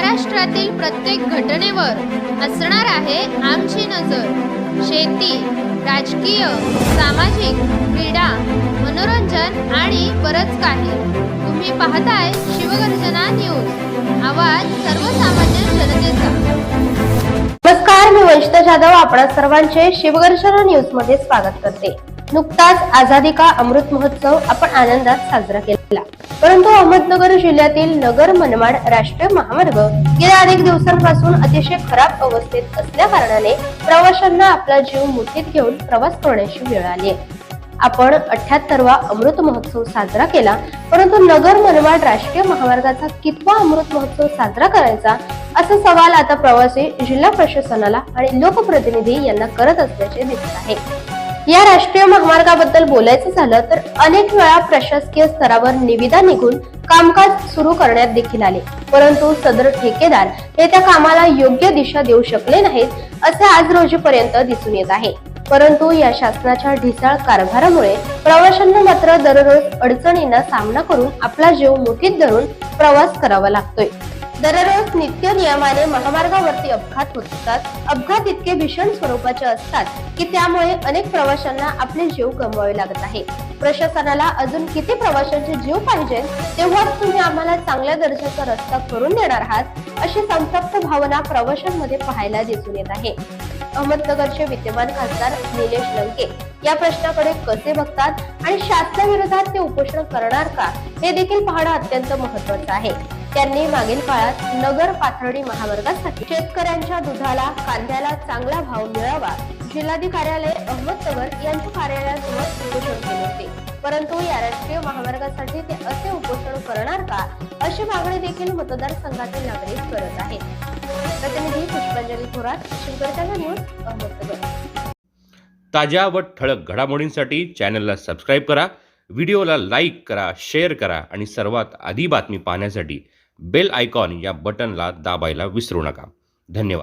महाराष्ट्रातील प्रत्येक घटनेवर असणार आहे आमची नजर। शेती, राजकीय, सामाजिक, क्रीडा, मनोरंजन आणि बरंच काही। तुम्ही पाहताय शिवगर्जना न्यूज, आवाज सर्वसामान्य जनतेचा। नमस्कार, मी वैष्णव जाधव आपणा सर्वांचे शिवगर्जना न्यूज मध्ये स्वागत करते। नुकताच आझादी का अमृत महोत्सव आपण आनंदात साजरा केला, परंतु अहमदनगर जिल्ह्यातील नगर मनमाड राष्ट्रीय महामार्ग गेल्या अनेक दिवसांपासून अतिशय खराब अवस्थेत असल्या कारणाने प्रवाशांना आपला जीव मुठीत घेऊन प्रवास करण्याची वेळ आली आहे। आपण 78वा अमृत महोत्सव साजरा केला, परंतु नगर मनमाड राष्ट्रीय महामार्गाचा कितवा अमृत महोत्सव साजरा करायचा असा सवाल आता प्रवासी, जिल्हा प्रशासनाला आणि लोकप्रतिनिधी यांना करत असल्याचे दिसत आहे। या राष्ट्रीय महामार्गाबद्दल बोलायचं झालं तर अनेक वेळा प्रशासकीय स्तरावर निविदा निघून कामकाज सुरू करण्यात देखील आले, परंतु सदर ठेकेदार हे त्या कामाला योग्य दिशा देऊ शकले नाहीत असे आज रोजीपर्यंत दिसून येत आहे। परंतु या शासनाच्या ढिसाळ कारभारामुळे प्रवाशांना मात्र दररोज अडचणींना सामना करून आपला जीव मुठीत धरून प्रवास करावा लागतोय। दररोज नित्य नियमाने महामार्गावरती अपघात होतात। अपघात इतके भीषण स्वरूपाचे असतात की त्यामुळे अनेक प्रवाशांना आपले जीव गमवावे लागत आहे। प्रशासनाला अजून किती प्रवाशांचे जीव पाहिजे तेव्हाच तुम्ही आम्हाला चांगल्या दर्जाचा रस्ता करून देणार आहात, अशी संतप्त भावना प्रवाशांमध्ये पाहायला दिसून येत आहे। अहमदनगरचे विद्यमान खासदार निलेश लंके या प्रश्नाकडे कसे बघतात आणि शासनाविरोधात ते उपोषण करणार का हे देखील पाहणं अत्यंत महत्त्वाचं आहे। त्यांनी मागील काळात नगर पाथर्डी महामार्गासाठी शेतकऱ्यांच्या दुधाला, कांद्याला चांगला भाव मिळावा जिल्हाधिकारी अहमदनगर यांच्या कार्यालयासमोर उपोषण केले होते, परंतु या राष्ट्रीय महामार्गासाठी ते असे उपोषण करणार का अशी मागणी देखील मतदारसंघातील नागरिक करत आहेत। प्रतिनिधी पुष्पांजली थोरात, शिवगर्जना न्यूज, अहमदनगर। ताज्या व ठळक घडामोडींसाठी चॅनलला सबस्क्राईब करा, व्हिडिओला लाईक करा, शेअर करा आणि सर्वात आधी बातमी पाहण्यासाठी बेल आयकॉन या बटनला दाबायला विसरू नका। धन्यवाद।